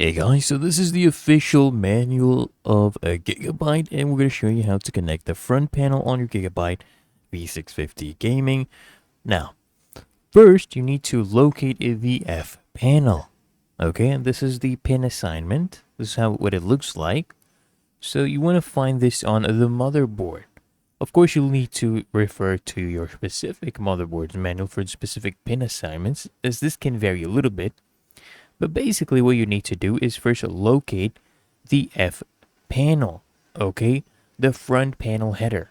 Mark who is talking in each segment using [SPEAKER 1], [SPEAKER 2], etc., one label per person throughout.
[SPEAKER 1] Hey guys, so this is the official manual of a Gigabyte, and we're going to show you how to connect the front panel on your Gigabyte B650 gaming. Now, first you need to locate the F panel. Okay, and this is the pin assignment. This is what it looks like. So you want to find this on the motherboard. Of course, you'll need to refer to your specific motherboard's manual for specific pin assignments, as this can vary a little bit. But basically what you need to do is first locate the F panel, okay? The front panel header.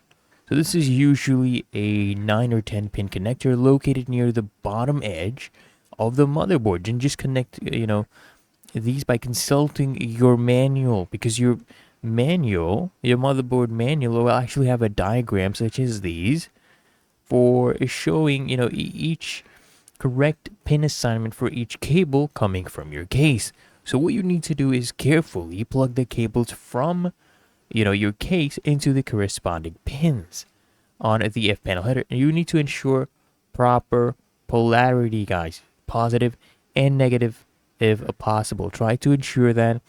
[SPEAKER 1] So this is usually a 9 or 10 pin connector located near the bottom edge of the motherboard. And just connect, these by consulting your manual, because your motherboard manual will actually have a diagram such as these for showing, each correct pin assignment for each cable coming from your case. So what you need to do is carefully plug the cables from your case into the corresponding pins on the F panel header. And you need to ensure proper polarity, guys, positive and negative if possible. Try to ensure that,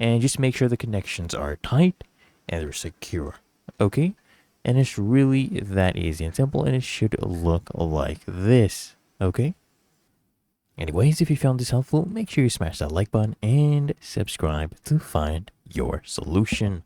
[SPEAKER 1] and just make sure the connections are tight and they're secure. Okay, and it's really that easy and simple, and it should look like this. Okay. Anyways, if you found this helpful, make sure you smash that like button and subscribe to find your solution.